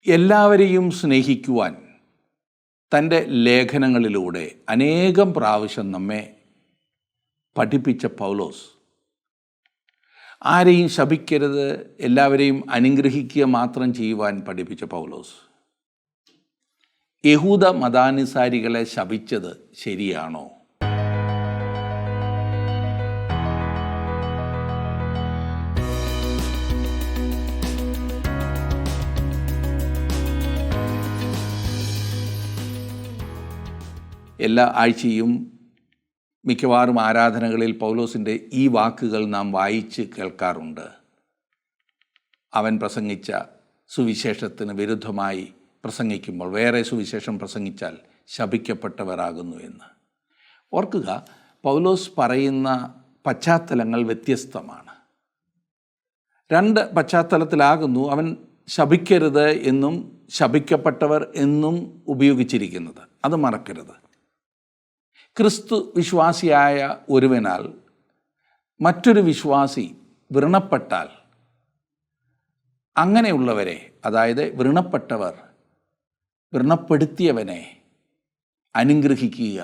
എല്ലാവരെയും സ്നേഹിക്കുവാൻ തൻ്റെ ലേഖനങ്ങളിലൂടെ അനേകം പ്രാവശ്യം നമ്മെ പഠിപ്പിച്ച പൗലോസ് ആരെയും ശപിക്കരുത്, എല്ലാവരെയും അനുഗ്രഹിക്കുക മാത്രം ചെയ്യുവാൻ പഠിപ്പിച്ച പൗലോസ് യഹൂദ മതാനുസാരികളെ ശപിച്ചത് ശരിയാണോ? എല്ലാ ആഴ്ചയും മിക്കവാറും ആരാധനകളിൽ പൗലോസിൻ്റെ ഈ വാക്കുകൾ നാം വായിച്ച് കേൾക്കാറുണ്ട്. അവൻ പ്രസംഗിച്ച സുവിശേഷത്തിന് വിരുദ്ധമായി പ്രസംഗിക്കുമ്പോൾ വേറെ സുവിശേഷം പ്രസംഗിച്ചാൽ ശപിക്കപ്പെട്ടവരാകുന്നു എന്ന്. ഓർക്കുക, പൗലോസ് പറയുന്ന പശ്ചാത്തലങ്ങൾ വ്യത്യസ്തമാണ്. രണ്ട് പശ്ചാത്തലത്തിലാകുന്നു അവൻ ശപിക്കരുത് എന്നും ശപിക്കപ്പെട്ടവർ എന്നും ഉപയോഗിച്ചിരിക്കുന്നത്. അത് മറക്കരുത്. ക്രിസ്തു വിശ്വാസിയായ ഒരുവനാൽ മറ്റൊരു വിശ്വാസി വ്രണപ്പെട്ടാൽ അങ്ങനെയുള്ളവരെ, അതായത് വ്രണപ്പെടുത്തിയവനെ അനുഗ്രഹിക്കുക,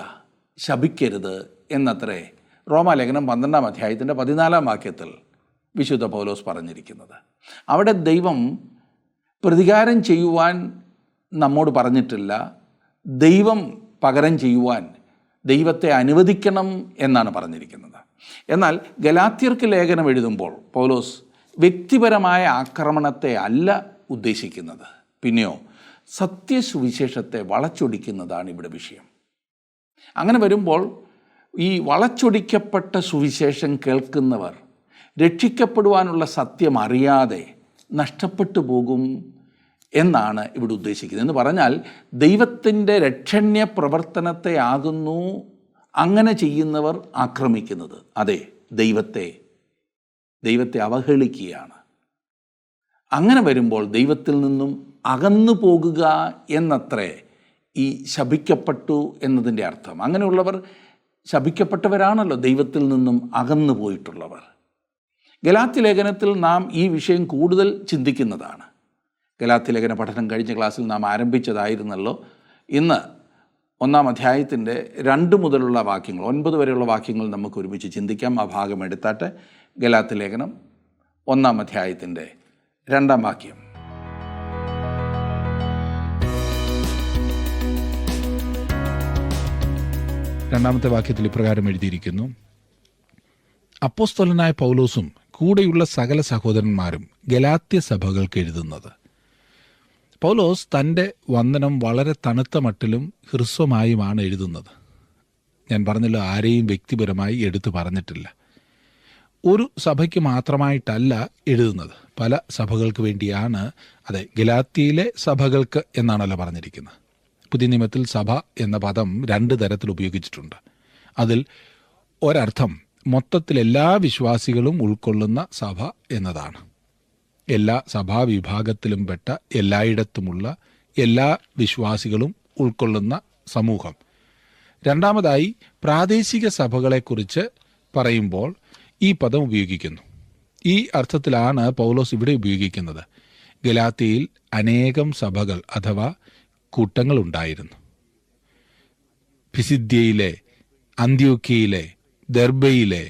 ശപിക്കരുത് എന്നത്രേ റോമാലേഖനം 12-ാം അധ്യായത്തിൻ്റെ 14-ാം വാക്യത്തിൽ വിശുദ്ധ പൗലോസ് പറഞ്ഞിരിക്കുന്നത്. അവിടെ ദൈവം പ്രതികാരം ചെയ്യുവാൻ നമ്മോട് പറഞ്ഞിട്ടില്ല, ദൈവം പകരം ചെയ്യുവാൻ ദൈവത്തെ അനുവദിക്കണം എന്നാണ് പറഞ്ഞിരിക്കുന്നത്. എന്നാൽ ഗലാത്യർക്ക് ലേഖനം എഴുതുമ്പോൾ പൗലോസ് വ്യക്തിപരമായ ആക്രമണത്തെ അല്ല ഉദ്ദേശിക്കുന്നത്, പിന്നെയോ സത്യസുവിശേഷത്തെ വളച്ചൊടിക്കുന്നതാണ് ഇവിടെ വിഷയം. അങ്ങനെ വരുമ്പോൾ ഈ വളച്ചൊടിക്കപ്പെട്ട സുവിശേഷം കേൾക്കുന്നവർ രക്ഷിക്കപ്പെടുവാനുള്ള സത്യം അറിയാതെ നഷ്ടപ്പെട്ടു പോകും എന്നാണ് ഇവിടെ ഉദ്ദേശിക്കുന്നത്. എന്ന് പറഞ്ഞാൽ ദൈവത്തിൻ്റെ രക്ഷണ്യ പ്രവർത്തനത്തെ ആകുന്നു അങ്ങനെ ചെയ്യുന്നവർ ആക്രമിക്കുന്നത്. അതെ, ദൈവത്തെ അവഹേളിക്കുകയാണ്. അങ്ങനെ വരുമ്പോൾ ദൈവത്തിൽ നിന്നും അകന്നു പോകുക എന്നത്രേ ഈ ശപിക്കപ്പെട്ടു എന്നതിൻ്റെ അർത്ഥം. അങ്ങനെയുള്ളവർ ശപിക്കപ്പെട്ടവരാണല്ലോ, ദൈവത്തിൽ നിന്നും അകന്നു പോയിട്ടുള്ളവർ. ഗലാത്യ ലേഖനത്തിൽ നാം ഈ വിഷയം കൂടുതൽ ചിന്തിക്കുന്നതാണ്. ഗലാത്യ ലേഖന പഠനം കഴിഞ്ഞ ക്ലാസ്സിൽ നാം ആരംഭിച്ചതായിരുന്നല്ലോ. ഇന്ന് 1-ാം അധ്യായത്തിൻ്റെ 2 മുതലുള്ള വാക്യങ്ങൾ 9 വരെയുള്ള വാക്യങ്ങൾ നമുക്ക് ഒരുമിച്ച് ചിന്തിക്കാം. ആ ഭാഗം എടുത്താട്ടെ. ഗലാത്യ ലേഖനം 1-ാം അധ്യായത്തിൻ്റെ 2-ാം വാക്യം. രണ്ടാമത്തെ വാക്യത്തിൽ ഇപ്രകാരം എഴുതിയിരിക്കുന്നു: അപ്പോസ്തലനായ പൗലോസും കൂടെയുള്ള സകല സഹോദരന്മാരും ഗലാത്യ സഭകൾക്ക് എഴുതുന്നത്. പൗലോസ് തൻ്റെ വന്ദനം വളരെ തണുത്ത മട്ടിലും ഹ്രസ്വമായുമാണ് എഴുതുന്നത്. ഞാൻ പറഞ്ഞല്ലോ, ആരെയും വ്യക്തിപരമായി എടുത്തു പറഞ്ഞിട്ടില്ല. ഒരു സഭയ്ക്ക് മാത്രമായിട്ടല്ല എഴുതുന്നത്, പല സഭകൾക്ക് വേണ്ടിയാണ്. അതെ, ഗലാത്യയിലെ സഭകൾക്ക് എന്നാണല്ലോ പറഞ്ഞിരിക്കുന്നത്. പുതിയ നിയമത്തിൽ സഭ എന്ന പദം 2 തരത്തിൽ ഉപയോഗിച്ചിട്ടുണ്ട്. അതിൽ ഒരർത്ഥം മൊത്തത്തിൽ എല്ലാ വിശ്വാസികളും ഉൾക്കൊള്ളുന്ന സഭ എന്നതാണ്. എല്ലാ സഭാവിഭാഗത്തിലും പെട്ട എല്ലായിടത്തുമുള്ള എല്ലാ വിശ്വാസികളും ഉൾക്കൊള്ളുന്ന സമൂഹം. രണ്ടാമതായി, പ്രാദേശിക സഭകളെക്കുറിച്ച് പറയുമ്പോൾ ഈ പദം ഉപയോഗിക്കുന്നു. ഈ അർത്ഥത്തിലാണ് പൗലോസ് ഇവിടെ ഉപയോഗിക്കുന്നത്. ഗലാത്യയിൽ അനേകം സഭകൾ അഥവാ കൂട്ടങ്ങളുണ്ടായിരുന്നു. പിസിദ്യയിലെ, അന്ത്യോക്യയിലെ, ദർബയിലെ,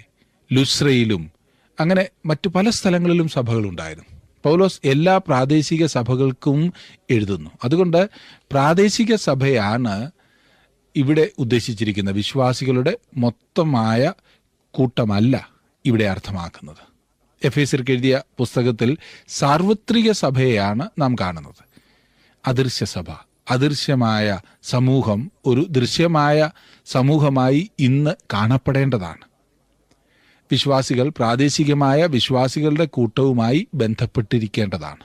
ലുസ്രയിലും അങ്ങനെ മറ്റു പല സ്ഥലങ്ങളിലും സഭകളുണ്ടായിരുന്നു. പൗലോസ് എല്ലാ പ്രാദേശിക സഭകൾക്കും എഴുതുന്നു. അതുകൊണ്ട് പ്രാദേശിക സഭയാണ് ഇവിടെ ഉദ്ദേശിച്ചിരിക്കുന്ന വിശ്വാസികളുടെ മൊത്തമായ കൂട്ടമല്ല ഇവിടെ അർത്ഥമാക്കുന്നത്. എഫേസ്യർക്ക് എഴുതിയ പുസ്തകത്തിൽ സാർവത്രിക സഭയെയാണ് നാം കാണുന്നത്. അദൃശ്യ സഭ, അദൃശ്യമായ സമൂഹം ഒരു ദൃശ്യമായ സമൂഹമായി ഇന്ന് കാണപ്പെടേണ്ടതാണ്. വിശ്വാസികൾ പ്രാദേശികമായ വിശ്വാസികളുടെ കൂട്ടവുമായി ബന്ധപ്പെട്ടിരിക്കേണ്ടതാണ്.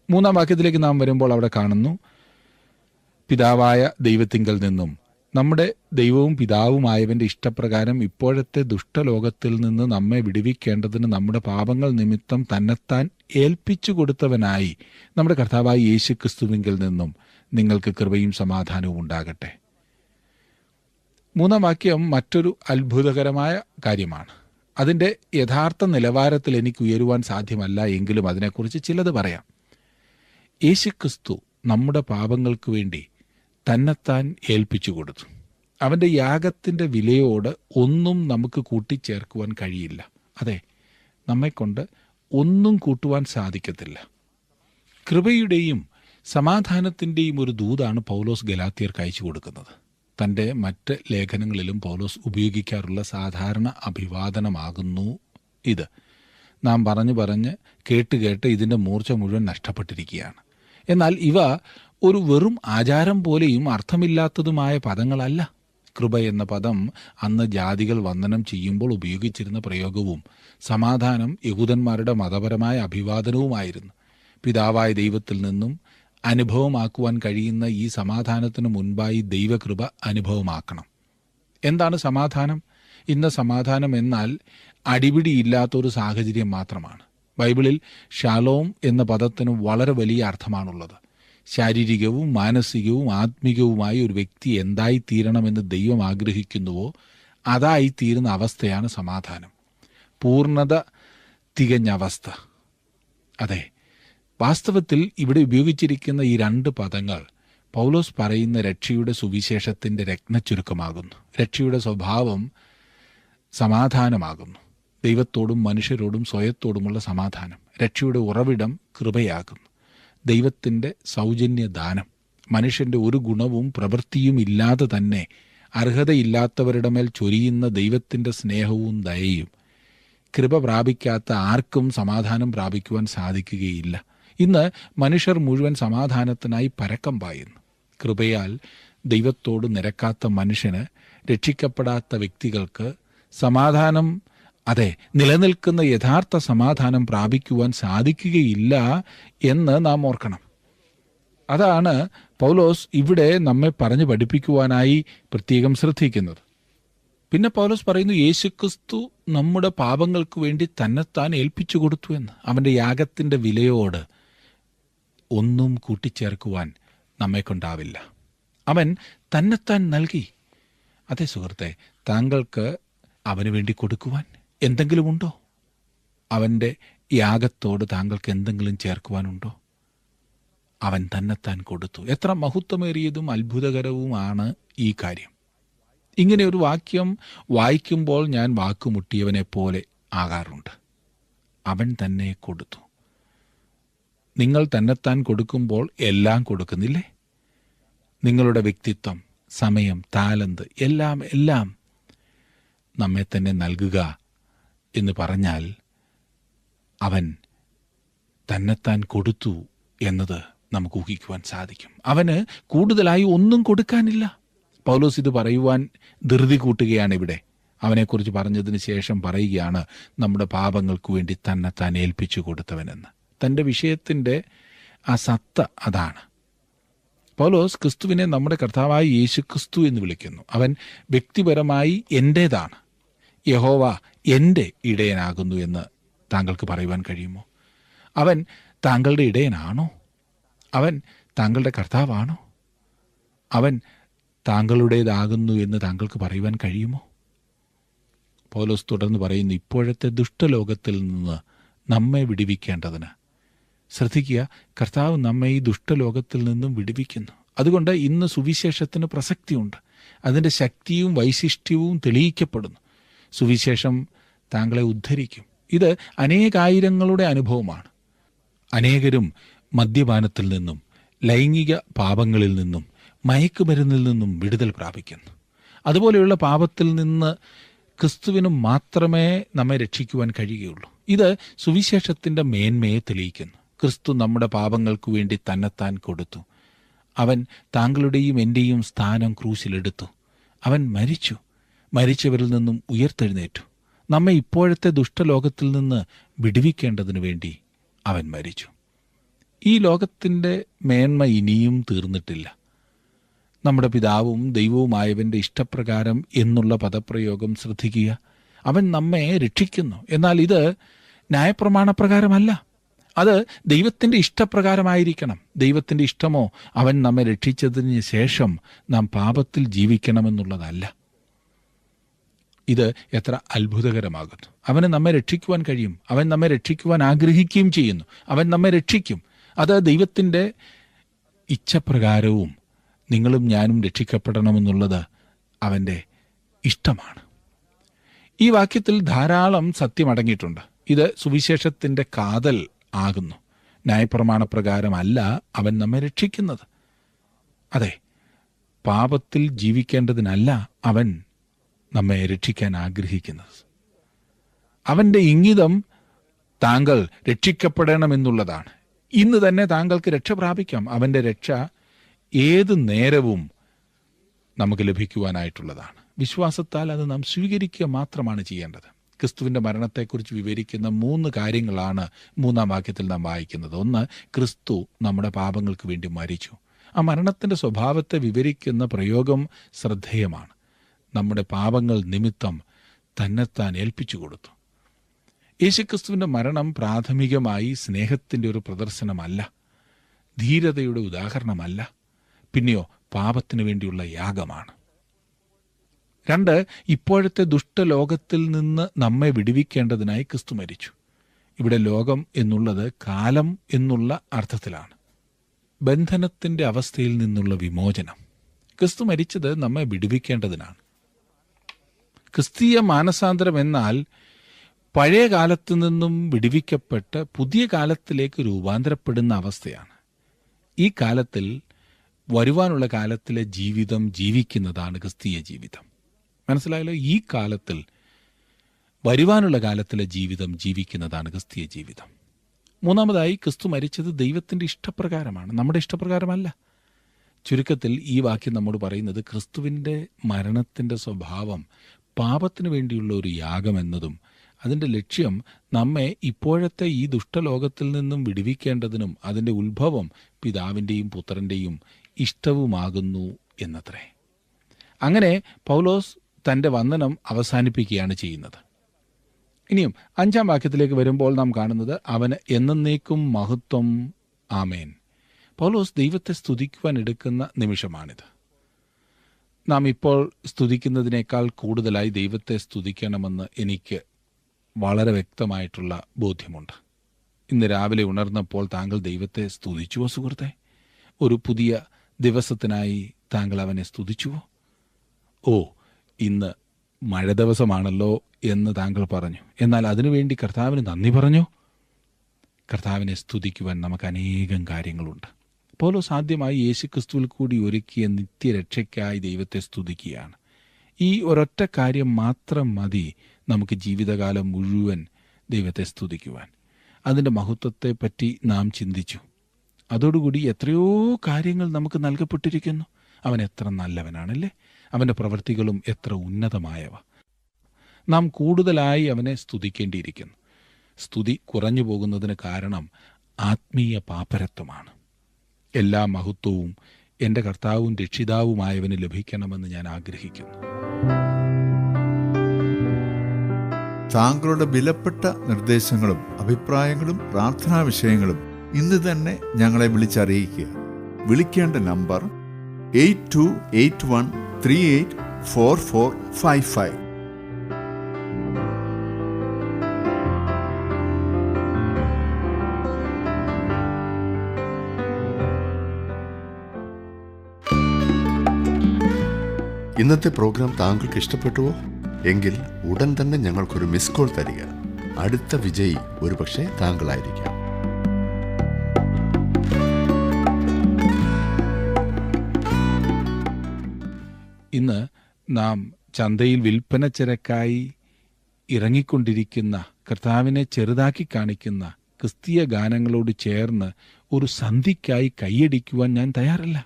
3-ാം വാക്യത്തിലേക്ക് നാം വരുമ്പോൾ അവിടെ കാണുന്നു: പിതാവായ ദൈവത്തിങ്കൽ നിന്നും നമ്മുടെ ദൈവവും പിതാവുമായവൻ്റെ ഇഷ്ടപ്രകാരം ഇപ്പോഴത്തെ ദുഷ്ടലോകത്തിൽ നിന്ന് നമ്മെ വിടുവിക്കേണ്ടതിന് നമ്മുടെ പാപങ്ങൾ നിമിത്തം തന്നെത്താൻ ഏൽപ്പിച്ചു കൊടുത്തവനായി നമ്മുടെ കർത്താവായ യേശു ക്രിസ്തുവിങ്കിൽ നിന്നും നിങ്ങൾക്ക് കൃപയും സമാധാനവും ഉണ്ടാകട്ടെ. 3-ാം വാക്യം മറ്റൊരു അത്ഭുതകരമായ കാര്യമാണ്. അതിൻ്റെ യഥാർത്ഥ നിലവാരത്തിൽ എനിക്ക് ഉയരുവാൻ സാധ്യമല്ല, എങ്കിലും അതിനെക്കുറിച്ച് ചിലത് പറയാം. യേശുക്രിസ്തു നമ്മുടെ പാപങ്ങൾക്ക് വേണ്ടി തന്നെത്താൻ ഏൽപ്പിച്ചു കൊടുത്തു. അവൻ്റെ യാഗത്തിൻ്റെ വിലയോട് ഒന്നും നമുക്ക് കൂട്ടിച്ചേർക്കുവാൻ കഴിയില്ല. അതെ, നമ്മെക്കൊണ്ട് ഒന്നും കൂട്ടുവാൻ സാധിക്കത്തില്ല. കൃപയുടെയും സമാധാനത്തിൻ്റെയും ഒരു ദൂതാണ് പൗലോസ് ഗലാത്യർക്ക് അയച്ചു കൊടുക്കുന്നത്. തൻ്റെ മറ്റ് ലേഖനങ്ങളിലും പൗലോസ് ഉപയോഗിക്കാറുള്ള സാധാരണ അഭിവാദനമാകുന്നു ഇത്. നാം പറഞ്ഞ് കേട്ട് ഇതിൻ്റെ മൂർച്ച മുഴുവൻ നഷ്ടപ്പെട്ടിരിക്കുകയാണ്. എന്നാൽ ഇവ ഒരു വെറും ആചാരം പോലെയും അർത്ഥമില്ലാത്തതുമായ പദങ്ങളല്ല. കൃപ എന്ന പദം അന്ന് ജാതികൾ വന്ദനം ചെയ്യുമ്പോൾ ഉപയോഗിച്ചിരുന്ന പ്രയോഗവും സമാധാനം യഹൂദന്മാരുടെ മതപരമായ അഭിവാദനവുമായിരുന്നു. പിതാവായ ദൈവത്തിൽ നിന്നും അനുഭവമാക്കുവാൻ കഴിയുന്ന ഈ സമാധാനത്തിന് മുൻപായി ദൈവകൃപ അനുഭവമാക്കണം. എന്താണ് സമാധാനം? ഇന്ന് സമാധാനം എന്നാൽ അടിപിടിയില്ലാത്തൊരു സാഹചര്യം മാത്രമാണ്. ബൈബിളിൽ ഷാലോം എന്ന പദത്തിന് വളരെ വലിയ അർത്ഥമാണുള്ളത്. ശാരീരികവും മാനസികവും ആത്മികവുമായി ഒരു വ്യക്തി എന്തായിത്തീരണമെന്ന് ദൈവം ആഗ്രഹിക്കുന്നുവോ അതായിത്തീരുന്ന അവസ്ഥയാണ് സമാധാനം. പൂർണ്ണത തികഞ്ഞ അവസ്ഥ. അതെ, വാസ്തവത്തിൽ ഇവിടെ ഉപയോഗിച്ചിരിക്കുന്ന ഈ രണ്ട് പദങ്ങൾ പൗലോസ് പറയുന്ന രക്ഷയുടെ സുവിശേഷത്തിൻ്റെ രത്നച്ചുരുക്കമാകുന്നു. രക്ഷയുടെ സ്വഭാവം സമാധാനമാകുന്നു. ദൈവത്തോടും മനുഷ്യരോടും സ്വയത്തോടുമുള്ള സമാധാനം. രക്ഷയുടെ ഉറവിടം കൃപയാകുന്നു. ദൈവത്തിൻ്റെ സൗജന്യദാനം. മനുഷ്യൻ്റെ ഒരു ഗുണവും പ്രവൃത്തിയും ഇല്ലാതെ തന്നെ അർഹതയില്ലാത്തവരുടെ മേൽ ചൊരിയുന്ന ദൈവത്തിൻ്റെ സ്നേഹവും ദയയും. കൃപ പ്രാപിക്കാത്ത ആർക്കും സമാധാനം പ്രാപിക്കുവാൻ സാധിക്കുകയില്ല. ഇന്ന് മനുഷ്യർ മുഴുവൻ സമാധാനത്തിനായി പരക്കം പായുന്നു. കൃപയാൽ ദൈവത്തോട് നിരക്കാത്ത മനുഷ്യന്, രക്ഷിക്കപ്പെടാത്ത വ്യക്തികൾക്ക് സമാധാനം, അതെ, നിലനിൽക്കുന്ന യഥാർത്ഥ സമാധാനം പ്രാപിക്കുവാൻ സാധിക്കുകയില്ല എന്ന് നാം ഓർക്കണം. അതാണ് പൗലോസ് ഇവിടെ നമ്മെ പറഞ്ഞു പഠിപ്പിക്കുവാനായി പ്രത്യേകം ശ്രദ്ധിക്കുന്നത്. പിന്നെ പൗലോസ് പറയുന്നു, യേശുക്രിസ്തു നമ്മുടെ പാപങ്ങൾക്ക് വേണ്ടി തന്നെത്താൻ ഏൽപ്പിച്ചു കൊടുത്തു എന്ന്. അവൻ്റെ യാഗത്തിൻ്റെ വിലയോട് ഒന്നും കൂട്ടിച്ചേർക്കുവാൻ നമ്മെക്കൊണ്ടാവില്ല. അവൻ തന്നെത്താൻ നൽകി. അതെ സുഹൃത്തെ, താങ്കൾക്ക് അവന് വേണ്ടി കൊടുക്കുവാൻ എന്തെങ്കിലും ഉണ്ടോ? അവൻ്റെ യാഗത്തോട് താങ്കൾക്ക് എന്തെങ്കിലും ചേർക്കുവാനുണ്ടോ? അവൻ തന്നെത്താൻ കൊടുത്തു. എത്ര മഹത്വമേറിയതും അത്ഭുതകരവുമാണ് ഈ കാര്യം. ഇങ്ങനെ ഒരു വാക്യം വായിക്കുമ്പോൾ ഞാൻ വാക്കുമുട്ടിയവനെ പോലെ ആകാറുണ്ട്. അവൻ തന്നെ കൊടുത്തു. നിങ്ങൾ തന്നെത്താൻ കൊടുക്കുമ്പോൾ എല്ലാം കൊടുക്കുന്നില്ലേ? നിങ്ങളുടെ വ്യക്തിത്വം, സമയം, താലന്ത് എല്ലാം നമ്മെ തന്നെ നൽകുക എന്ന് പറഞ്ഞാൽ അവൻ തന്നെത്താൻ കൊടുത്തു എന്നത് നമുക്ക് ഊഹിക്കുവാൻ സാധിക്കും. അവന് കൂടുതലായി ഒന്നും കൊടുക്കാനില്ല. പൗലോസ് ഇത് പറയുവാൻ ധൃതി കൂട്ടുകയാണ് ഇവിടെ. അവനെക്കുറിച്ച് പറഞ്ഞതിന് ശേഷം പറയുകയാണ്, നമ്മുടെ പാപങ്ങൾക്ക് വേണ്ടി തന്നെത്താൻ ഏൽപ്പിച്ചു കൊടുത്തവനെന്ന്. തൻ്റെ വിഷയത്തിൻ്റെ ആ സത്ത അതാണ്. പൗലോസ് ക്രിസ്തുവിനെ നമ്മുടെ കർത്താവായ യേശുക്രിസ്തു എന്ന് വിളിക്കുന്നു. അവൻ വ്യക്തിപരമായി എൻ്റേതാണ്. യഹോവ എൻ്റെ ഇടയനാകുന്നു എന്ന് താങ്കൾക്ക് പറയുവാൻ കഴിയുമോ? അവൻ താങ്കളുടെ ഇടയനാണോ? അവൻ താങ്കളുടെ കർത്താവാണോ? അവൻ താങ്കളുടേതാകുന്നു എന്ന് താങ്കൾക്ക് പറയുവാൻ കഴിയുമോ? പൗലോസ് തുടർന്ന് പറയുന്നു, ഇപ്പോഴത്തെ ദുഷ്ടലോകത്തിൽ നിന്ന് നമ്മെ വിടുവിക്കേണ്ടതിന്. ശ്രദ്ധിക്കുക, കർത്താവ് നമ്മെ ഈ ദുഷ്ടലോകത്തിൽ നിന്നും വിടുവിക്കുന്നു. അതുകൊണ്ട് ഇന്ന് സുവിശേഷത്തിന് പ്രസക്തിയുണ്ട്. അതിൻ്റെ ശക്തിയും വൈശിഷ്ട്യവും തെളിയിക്കപ്പെടുന്നു. സുവിശേഷം താങ്കളെ ഉദ്ധരിക്കും. ഇത് അനേകായിരങ്ങളുടെ അനുഭവമാണ്. അനേകരും മദ്യപാനത്തിൽ നിന്നും, ലൈംഗിക പാപങ്ങളിൽ നിന്നും, മയക്കുമരുന്നിൽ നിന്നും വിടുതൽ പ്രാപിക്കുന്നു. അതുപോലെയുള്ള പാപത്തിൽ നിന്ന് ക്രിസ്തുവിന് മാത്രമേ നമ്മെ രക്ഷിക്കുവാൻ കഴിയുകയുള്ളൂ. ഇത് സുവിശേഷത്തിൻ്റെ മേന്മയെ തെളിയിക്കുന്നു. ക്രിസ്തു നമ്മുടെ പാപങ്ങൾക്ക് വേണ്ടി തന്നെത്താൻ കൊടുത്തു. അവൻ താങ്കളുടെയും എൻ്റെയും സ്ഥാനം ക്രൂശിലെടുത്തു. അവൻ മരിച്ചു. മരിച്ചവരിൽ നിന്നും ഉയർത്തെഴുന്നേറ്റു. നമ്മെ ഇപ്പോഴത്തെ ദുഷ്ടലോകത്തിൽ നിന്ന് വിടുവിക്കേണ്ടതിനു വേണ്ടി അവൻ മരിച്ചു. ഈ ലോകത്തിൻ്റെ മേന്മ ഇനിയും തീർന്നിട്ടില്ല. നമ്മുടെ പിതാവും ദൈവവുമായവൻ്റെ ഇഷ്ടപ്രകാരം എന്നുള്ള പദപ്രയോഗം ശ്രദ്ധിക്കുക. അവൻ നമ്മെ രക്ഷിക്കുന്നു. എന്നാൽ ഇത് ന്യായപ്രമാണപ്രകാരമല്ല. അത് ദൈവത്തിൻ്റെ ഇഷ്ടപ്രകാരമായിരിക്കണം. ദൈവത്തിൻ്റെ ഇഷ്ടമോ അവൻ നമ്മെ രക്ഷിച്ചതിന് ശേഷം നാം പാപത്തിൽ ജീവിക്കണമെന്നുള്ളതല്ല. ഇത് എത്ര അത്ഭുതകരമാകുന്നു. അവന് നമ്മെ രക്ഷിക്കുവാൻ കഴിയും. അവൻ നമ്മെ രക്ഷിക്കുവാൻ ആഗ്രഹിക്കുകയും ചെയ്യുന്നു. അവൻ നമ്മെ രക്ഷിക്കും. അത് ദൈവത്തിൻ്റെ ഇച്ഛപ്രകാരവും നിങ്ങളും ഞാനും രക്ഷിക്കപ്പെടണമെന്നുള്ളത് അവൻ്റെ ഇഷ്ടമാണ്. ഈ വാക്യത്തിൽ ധാരാളം സത്യം അടങ്ങിയിട്ടുണ്ട്. ഇത് സുവിശേഷത്തിൻ്റെ കാതൽ ആകുന്നു. ന്യായപ്രമാണപ്രകാരമല്ല അവൻ നമ്മെ രക്ഷിക്കുന്നത്. അതെ, പാപത്തിൽ ജീവിക്കേണ്ടതിനല്ല അവൻ നമ്മെ രക്ഷിക്കാൻ ആഗ്രഹിക്കുന്നത്. അവൻ്റെ ഇംഗിതം താങ്കൾ രക്ഷിക്കപ്പെടണമെന്നുള്ളതാണ്. ഇന്ന് തന്നെ താങ്കൾക്ക് രക്ഷ പ്രാപിക്കാം. അവൻ്റെ രക്ഷ ഏത് നേരവും നമുക്ക് ലഭിക്കുവാനായിട്ടുള്ളതാണ്. വിശ്വാസത്താൽ അത് നാം സ്വീകരിക്കുക മാത്രമാണ് ചെയ്യേണ്ടത്. ക്രിസ്തുവിൻ്റെ മരണത്തെക്കുറിച്ച് വിവരിക്കുന്ന 3 കാര്യങ്ങളാണ് 3-ാം വാക്യത്തിൽ നാം വായിക്കുന്നത്. ഒന്ന്, ക്രിസ്തു നമ്മുടെ പാപങ്ങൾക്ക് വേണ്ടി മരിച്ചു. ആ മരണത്തിൻ്റെ സ്വഭാവത്തെ വിവരിക്കുന്ന പ്രയോഗം ശ്രദ്ധേയമാണ്. നമ്മുടെ പാപങ്ങൾ നിമിത്തം തന്നെത്താൻ ഏൽപ്പിച്ചു കൊടുത്തു. യേശുക്രിസ്തുവിൻ്റെ മരണം പ്രാഥമികമായി സ്നേഹത്തിൻ്റെ ഒരു പ്രദർശനമല്ല, ധീരതയുടെ ഉദാഹരണമല്ല, പിന്നെയോ പാപത്തിനു വേണ്ടിയുള്ള യാഗമാണ്. 2, ഇപ്പോഴത്തെ ദുഷ്ടലോകത്തിൽ നിന്ന് നമ്മെ വിടുവിക്കേണ്ടതിനായി ക്രിസ്തു മരിച്ചു. ഇവിടെ ലോകം എന്നുള്ളത് കാലം എന്നുള്ള അർത്ഥത്തിലാണ്. ബന്ധനത്തിൻ്റെ അവസ്ഥയിൽ നിന്നുള്ള വിമോചനം. ക്രിസ്തു മരിച്ചത് നമ്മെ വിടുവിക്കേണ്ടതിനാണ്. ക്രിസ്തീയ മാനസാന്തരം എന്നാൽ പഴയ കാലത്തു നിന്നും വിടുവിക്കപ്പെട്ട് പുതിയ കാലത്തിലേക്ക് രൂപാന്തരപ്പെടുന്ന അവസ്ഥയാണ്. ഈ കാലത്തിൽ വരുവാനുള്ള കാലത്തിലെ ജീവിതം ജീവിക്കുന്നതാണ് ക്രിസ്തീയ ജീവിതം. മനസ്സിലായല്ലോ? ഈ കാലത്തിൽ വരുവാനുള്ള കാലത്തിലെ ജീവിതം ജീവിക്കുന്നതാണ് ക്രിസ്തീയ ജീവിതം. 3-മതായി, ക്രിസ്തു മരിച്ചത് ദൈവത്തിൻ്റെ ഇഷ്ടപ്രകാരമാണ്, നമ്മുടെ ഇഷ്ടപ്രകാരമല്ല. ചുരുക്കത്തിൽ ഈ വാക്യം നമ്മോട് പറയുന്നത് ക്രിസ്തുവിൻ്റെ മരണത്തിൻ്റെ സ്വഭാവം പാപത്തിനു വേണ്ടിയുള്ള ഒരു യാഗമെന്നതും അതിൻ്റെ ലക്ഷ്യം നമ്മെ ഇപ്പോഴത്തെ ഈ ദുഷ്ടലോകത്തിൽ നിന്നും വിടുവിക്കേണ്ടതിനും അതിൻ്റെ ഉത്ഭവം പിതാവിൻ്റെയും പുത്രൻ്റെയും ഇഷ്ടവുമാകുന്നു എന്നത്രേ. അങ്ങനെ പൗലോസ് തൻ്റെ വന്ദനം അവസാനിപ്പിക്കുകയാണ് ചെയ്യുന്നത്. ഇനിയും 5-ാം വാക്യത്തിലേക്ക് വരുമ്പോൾ നാം കാണുന്നത് അവന് എന്നേക്കും മഹത്വം, ആമേൻ. പൗലോസ് ദൈവത്തെ സ്തുതിക്കുവാൻ എടുക്കുന്ന നിമിഷമാണിത്. നാം ഇപ്പോൾ സ്തുതിക്കുന്നതിനേക്കാൾ കൂടുതലായി ദൈവത്തെ സ്തുതിക്കണമെന്ന് എനിക്ക് വളരെ വ്യക്തമായിട്ടുള്ള ബോധ്യമുണ്ട്. ഇന്ന് രാവിലെ ഉണർന്നപ്പോൾ താങ്കൾ ദൈവത്തെ സ്തുതിച്ചുവോ സുഹൃത്തെ? ഒരു പുതിയ ദിവസത്തിനായി താങ്കൾ അവനെ സ്തുതിച്ചുവോ? ഓ, ഇന്ന് മഴ ദിവസമാണല്ലോ എന്ന് താങ്കൾ പറഞ്ഞു. എന്നാൽ അതിനുവേണ്ടി കർത്താവിന് നന്ദി പറഞ്ഞു. കർത്താവിനെ സ്തുതിക്കുവാൻ നമുക്ക് അനേകം കാര്യങ്ങളുണ്ട്. പൗലോസ് ആദ്യമായി യേശുക്രിസ്തുവിൽ കൂടി ഒരുക്കിയ നിത്യരക്ഷയ്ക്കായി ദൈവത്തെ സ്തുതിക്കുകയാണ്. ഈ ഒരൊറ്റ കാര്യം മാത്രം മതി നമുക്ക് ജീവിതകാലം മുഴുവൻ ദൈവത്തെ സ്തുതിക്കുവാൻ. അതിൻ്റെ മഹത്വത്തെപ്പറ്റി നാം ചിന്തിച്ചു. അതോടുകൂടി എത്രയോ കാര്യങ്ങൾ നമുക്ക് നൽകപ്പെട്ടിരിക്കുന്നു. അവൻ എത്ര നല്ലവനാണല്ലേ! അവൻ്റെ പ്രവൃത്തികളും എത്ര ഉന്നതമായവ. നാം കൂടുതലായി അവനെ സ്തുതിക്കേണ്ടിയിരിക്കുന്നു. സ്തുതി കുറഞ്ഞു പോകുന്നതിന് കാരണം ആത്മീയ പാപ്പരത്വമാണ്. എല്ലാ മഹത്വവും എൻ്റെ കർത്താവും രക്ഷിതാവുമായവന് ലഭിക്കണമെന്ന് ഞാൻ ആഗ്രഹിക്കുന്നു. താങ്കളുടെ വിലപ്പെട്ട നിർദ്ദേശങ്ങളും അഭിപ്രായങ്ങളും പ്രാർത്ഥനാ വിഷയങ്ങളും ഇന്ന് തന്നെ ഞങ്ങളെ വിളിച്ചറിയിക്കുക. വിളിക്കേണ്ട നമ്പർ 8281384455. ഇന്നത്തെ പ്രോഗ്രാം താങ്കൾക്ക് ഇഷ്ടപ്പെട്ടുവോ? എങ്കിൽ ഉടൻ തന്നെ ഞങ്ങൾക്കൊരു മിസ് കോൾ തരിക. അടുത്ത വിജയി ഒരുപക്ഷെ താങ്കളായിരിക്കാം. ഇന്ന് നാം ചന്തയിൽ വിൽപ്പന ചരക്കായി ഇറങ്ങിക്കൊണ്ടിരിക്കുന്ന കർത്താവിനെ ചെറുതാക്കി കാണിക്കുന്ന ക്രിസ്തീയ ഗാനങ്ങളോട് ചേർന്ന് ഒരു സന്ധിക്കായി കൈയടിക്കുവാൻ ഞാൻ തയ്യാറല്ല.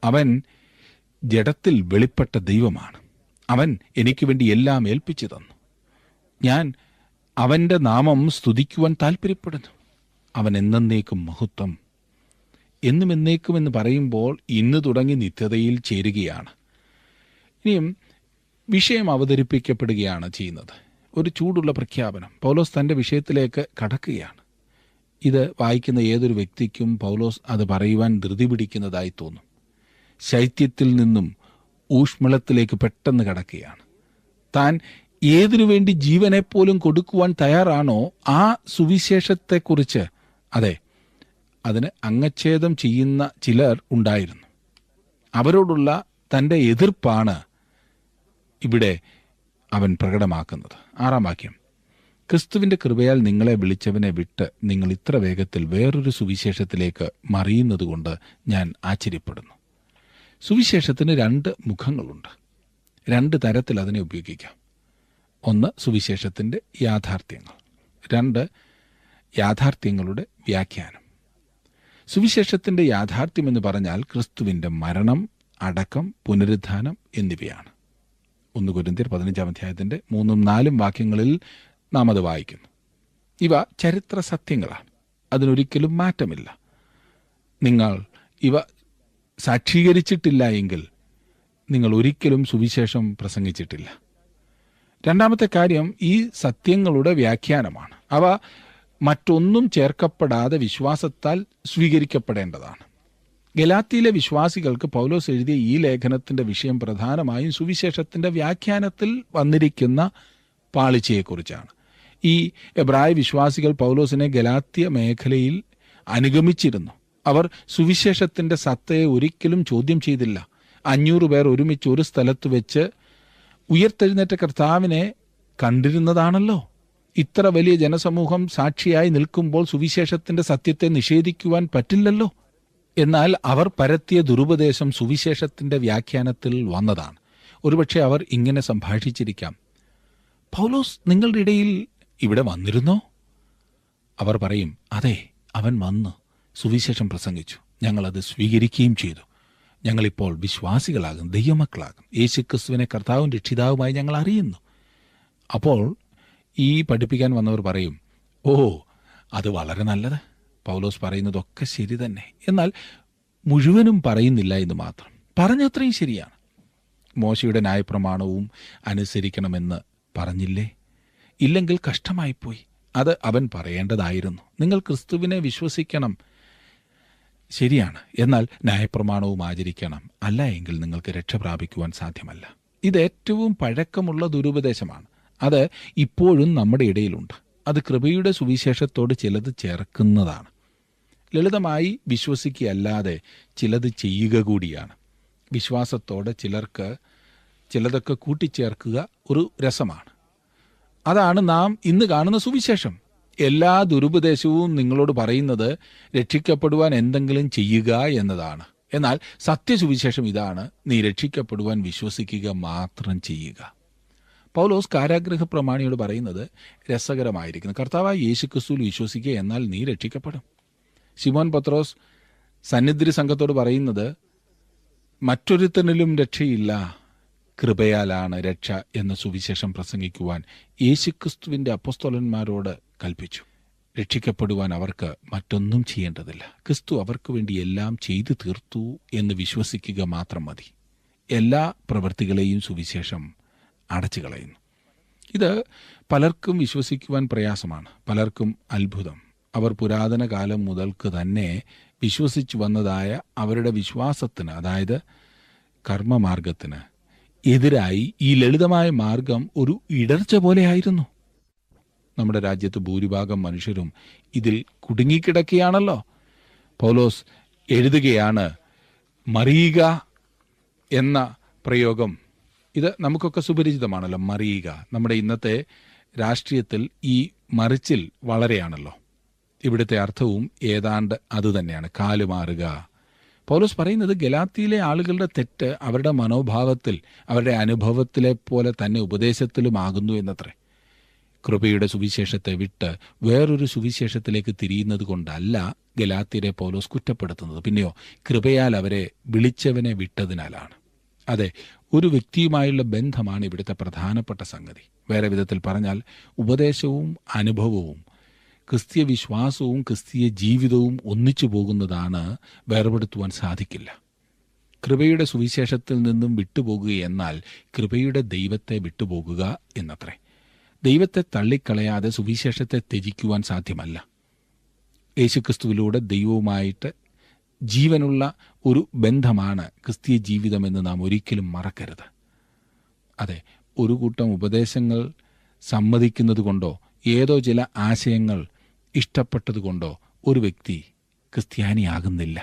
അവൻ ജഡത്തിൽ വെളിപ്പെട്ട ദൈവമാണ്. അവൻ എനിക്ക് വേണ്ടി എല്ലാം ഏൽപ്പിച്ചു തന്നു. ഞാൻ അവൻ്റെ നാമം സ്തുതിക്കുവാൻ താല്പര്യപ്പെടുന്നു. അവൻ എന്നേക്കും മഹത്വം. എന്നും എന്നേക്കും എന്ന് പറയുമ്പോൾ ഇന്ന് തുടങ്ങി നിത്യതയിൽ ചേരുകയാണ്. ഇനിയും വിഷയം അവതരിപ്പിക്കപ്പെടുകയാണ് ചെയ്യുന്നത്. ഒരു ചൂടുള്ള പ്രഖ്യാപനം. പൗലോസ് തൻ്റെ വിഷയത്തിലേക്ക് കടക്കുകയാണ്. ഇത് വായിക്കുന്ന ഏതൊരു വ്യക്തിക്കും പൗലോസ് അത് പറയുവാൻ ധൃതി പിടിക്കുന്നതായി തോന്നും. ശൈത്യത്തിൽ നിന്നും ഊഷ്മളത്തിലേക്ക് പെട്ടെന്ന് കടക്കുകയാണ്. താൻ ഏതിനു വേണ്ടി ജീവനെപ്പോലും കൊടുക്കുവാൻ തയ്യാറാണോ ആ സുവിശേഷത്തെക്കുറിച്ച്, അതെ, അതിന് അംഗച്ഛേദം ചെയ്യുന്ന ചിലർ ഉണ്ടായിരുന്നു. അവരോടുള്ള തൻ്റെ എതിർപ്പാണ് ഇവിടെ അവൻ പ്രകടമാക്കുന്നത്. 6-ാം വാക്യം, ക്രിസ്തുവിൻ്റെ കൃപയാൽ നിങ്ങളെ വിളിച്ചവനെ വിട്ട് നിങ്ങൾ ഇത്ര വേഗത്തിൽ വേറൊരു സുവിശേഷത്തിലേക്ക് മറിയുന്നതുകൊണ്ട് ഞാൻ ആശ്ചര്യപ്പെടുന്നു. സുവിശേഷത്തിന് 2 മുഖങ്ങളുണ്ട്. 2 തരത്തിൽ അതിനെ ഉപയോഗിക്കാം. 1 സുവിശേഷത്തിൻ്റെ യാഥാർത്ഥ്യങ്ങൾ, 2 യാഥാർത്ഥ്യങ്ങളുടെ വ്യാഖ്യാനം. സുവിശേഷത്തിൻ്റെ യാഥാർത്ഥ്യം എന്ന് പറഞ്ഞാൽ ക്രിസ്തുവിൻ്റെ മരണം, അടക്കം, പുനരുത്ഥാനം എന്നിവയാണ്. 1 കൊരിന്ത്യർ 15-ാം അധ്യായത്തിൻ്റെ 3-4 വാക്യങ്ങളിൽ നാം അത് വായിക്കുന്നു. ഇവ ചരിത്ര സത്യങ്ങളാണ്, അതിനൊരിക്കലും മാറ്റമില്ല. നിങ്ങൾ ഇവ സാക്ഷീകരിച്ചിട്ടില്ല എങ്കിൽ നിങ്ങൾ ഒരിക്കലും സുവിശേഷം പ്രസംഗിച്ചിട്ടില്ല. 2-ാമത്തെ കാര്യം ഈ സത്യങ്ങളുടെ വ്യാഖ്യാനമാണ്. അവ മറ്റൊന്നും ചേർക്കപ്പെടാതെ വിശ്വാസത്താൽ സ്വീകരിക്കപ്പെടേണ്ടതാണ്. ഗലാത്യയിലെ വിശ്വാസികൾക്ക് പൗലോസ് എഴുതിയ ഈ ലേഖനത്തിൻ്റെ വിഷയം പ്രധാനമായും സുവിശേഷത്തിൻ്റെ വ്യാഖ്യാനത്തിൽ വന്നിരിക്കുന്ന പാളിച്ചയെക്കുറിച്ചാണ്. ഈ എബ്രായ വിശ്വാസികൾ പൗലോസിനെ ഗലാത്യ മേഖലയിൽ അനുഗമിച്ചിരുന്നു. അവർ സുവിശേഷത്തിൻ്റെ സത്തയെ ഒരിക്കലും ചോദ്യം ചെയ്തില്ല. 500 പേർ ഒരുമിച്ച് ഒരു സ്ഥലത്ത് വെച്ച് ഉയർത്തെഴുന്നേറ്റ കർത്താവിനെ കണ്ടിരുന്നതാണല്ലോ. ഇത്ര വലിയ ജനസമൂഹം സാക്ഷിയായി നിൽക്കുമ്പോൾ സുവിശേഷത്തിൻ്റെ സത്യത്തെ നിഷേധിക്കുവാൻ പറ്റില്ലല്ലോ. എന്നാൽ അവർ പരത്തിയ ദുരുപദേശം സുവിശേഷത്തിൻ്റെ വ്യാഖ്യാനത്തിൽ വന്നതാണ്. ഒരുപക്ഷെ അവർ ഇങ്ങനെ സംഭാഷിച്ചിരിക്കാം: പൗലോസ് നിങ്ങളുടെ ഇടയിൽ ഇവിടെ വന്നിരുന്നോ? അവർ പറയും, അതെ, അവൻ വന്ന് സുവിശേഷം പ്രസംഗിച്ചു, ഞങ്ങളത് സ്വീകരിക്കുകയും ചെയ്തു. ഞങ്ങളിപ്പോൾ വിശ്വാസികളാകും, ദൈവമക്കളാകും, യേശുക്രിസ്തുവിനെ കർത്താവും രക്ഷിതാവുമായി ഞങ്ങൾ അറിയുന്നു. അപ്പോൾ ഈ പഠിപ്പിക്കാൻ വന്നവർ പറയും, ഓ, അത് വളരെ നല്ലത്, പൗലോസ് പറയുന്നതൊക്കെ ശരി തന്നെ, എന്നാൽ മുഴുവനും പറയുന്നില്ല എന്ന് മാത്രം. പറഞ്ഞത്രയും ശരിയാണ്. മോശയുടെ ന്യായപ്രമാണവും അനുസരിക്കണമെന്ന് പറഞ്ഞില്ലേ? ഇല്ലെങ്കിൽ കഷ്ടമായിപ്പോയി. അത് അവൻ പറയേണ്ടതായിരുന്നു. നിങ്ങൾ ക്രിസ്തുവിനെ വിശ്വസിക്കണം, ശരിയാണ്, എന്നാൽ ന്യായപ്രമാണവും ആചരിക്കണം, അല്ല എങ്കിൽ നിങ്ങൾക്ക് രക്ഷ പ്രാപിക്കുവാൻ സാധ്യമല്ല. ഇത് ഏറ്റവും പഴക്കമുള്ള ദുരുപദേശമാണ്. അത് ഇപ്പോഴും നമ്മുടെ ഇടയിലുണ്ട്. അത് കൃപയുടെ സുവിശേഷത്തോട് ചിലത് ചേർക്കുന്നതാണ്. ലളിതമായി വിശ്വസിക്കുകയല്ലാതെ ചിലത് ചെയ്യുക കൂടിയാണ്. വിശ്വാസത്തോടെ ചിലർക്ക് ചിലതൊക്കെ കൂട്ടിച്ചേർക്കുക ഒരു രസമാണ്. അതാണ് നാം ഇന്ന് കാണുന്ന സുവിശേഷം. എല്ലാ ദുരുപദേശവും നിങ്ങളോട് പറയുന്നത് രക്ഷിക്കപ്പെടുവാൻ എന്തെങ്കിലും ചെയ്യുക എന്നതാണ്. എന്നാൽ സത്യസുവിശേഷം ഇതാണ്: നീ രക്ഷിക്കപ്പെടുവാൻ വിശ്വസിക്കുക മാത്രം ചെയ്യുക. പൗലോസ് കാരാഗൃഹ പ്രമാണിയോട് പറയുന്നത് രസകരമായിരിക്കുന്നു. കർത്താവായ യേശുക്രിസ്തുവിൽ വിശ്വസിക്കുക, എന്നാൽ നീ രക്ഷിക്കപ്പെടും. ശിമോൻ പത്രോസ് സന്നിധി സംഘത്തോട് പറയുന്നത് മറ്റൊരുത്തനിലും രക്ഷയില്ല, കൃപയാലാണ് രക്ഷ എന്ന സുവിശേഷം പ്രസംഗിക്കുവാൻ യേശുക്രിസ്തുവിൻ്റെ അപ്പോസ്തലന്മാരോട് കൽപ്പിച്ചു. രക്ഷിക്കപ്പെടുവാൻ അവർക്ക് മറ്റൊന്നും ചെയ്യേണ്ടതില്ല. ക്രിസ്തു അവർക്ക് വേണ്ടി എല്ലാം ചെയ്തു തീർത്തു എന്ന് വിശ്വസിക്കുക മാത്രം മതി. എല്ലാ പ്രവൃത്തികളെയും സുവിശേഷം അടച്ചു കളയുന്നു. ഇത് പലർക്കും വിശ്വസിക്കുവാൻ പ്രയാസമാണ്, പലർക്കും അത്ഭുതം. അവർ പുരാതന കാലം മുതൽക്ക് തന്നെ വിശ്വസിച്ചു വന്നതായ അവരുടെ വിശ്വാസത്തിന്, അതായത് കർമ്മമാർഗത്തിന് എതിരായി ഈ ലളിതമായ മാർഗം ഒരു ഇടർച്ച പോലെയായിരുന്നു. നമ്മുടെ രാജ്യത്ത് ഭൂരിഭാഗം മനുഷ്യരും ഇതിൽ കുടുങ്ങിക്കിടക്കുകയാണല്ലോ. പൗലോസ് എഴുതുകയാണ്, മറിയുക എന്ന പ്രയോഗം. ഇത് നമുക്കൊക്കെ സുപരിചിതമാണല്ലോ, മറിയുക. നമ്മുടെ ഇന്നത്തെ രാഷ്ട്രീയത്തിൽ ഈ മറിച്ചിൽ വളരെയാണല്ലോ. ഇവിടുത്തെ അർത്ഥവും ഏതാണ്ട് അതുതന്നെയാണ്, കാലുമാറുക. പൗലോസ് പറയുന്നത് ഗലാത്യയിലെ ആളുകളുടെ തെറ്റ് അവരുടെ മനോഭാവത്തിൽ, അവരുടെ അനുഭവത്തിലെ പോലെ തന്നെ ഉപദേശത്തിലുമാകുന്നു എന്നത്രേ. കൃപയുടെ സുവിശേഷത്തെ വിട്ട് വേറൊരു സുവിശേഷത്തിലേക്ക് തിരിയുന്നത് കൊണ്ടല്ല ഗലാത്യരെ പൗലോസ് കുറ്റപ്പെടുത്തുന്നത്. പിന്നെയോ കൃപയാൽ അവരെ വിളിച്ചവനെ വിട്ടതിനാലാണ്. അതെ, ഒരു വ്യക്തിയുമായുള്ള ബന്ധമാണ് ഇവിടുത്തെ പ്രധാനപ്പെട്ട സംഗതി. വേറെ വിധത്തിൽ പറഞ്ഞാൽ ഉപദേശവും അനുഭവവും ക്രിസ്തീയ വിശ്വാസവും ക്രിസ്തീയ ജീവിതവും ഒന്നിച്ചു പോകുന്നതാണ്, വേർപെടുത്തുവാൻ സാധിക്കില്ല. കൃപയുടെ സുവിശേഷത്തിൽ നിന്നും വിട്ടുപോകുക എന്നാൽ കൃപയുടെ ദൈവത്തെ വിട്ടുപോകുക എന്നത്രേ. ദൈവത്തെ തള്ളിക്കളയാതെ സുവിശേഷത്തെ ത്യജിക്കുവാൻ സാധ്യമല്ല. യേശുക്രിസ്തുവിലൂടെ ദൈവവുമായിട്ട് ജീവനുള്ള ഒരു ബന്ധമാണ് ക്രിസ്തീയ ജീവിതമെന്ന് നാം ഒരിക്കലും മറക്കരുത്. അതെ, ഒരു കൂട്ടം ഉപദേശങ്ങൾ സമ്മതിക്കുന്നത് കൊണ്ടോ ഏതോ ചില ആശയങ്ങൾ ഇഷ്ടപ്പെട്ടതുകൊണ്ടോ ഒരു വ്യക്തി ക്രിസ്ത്യാനിയാകുന്നില്ല.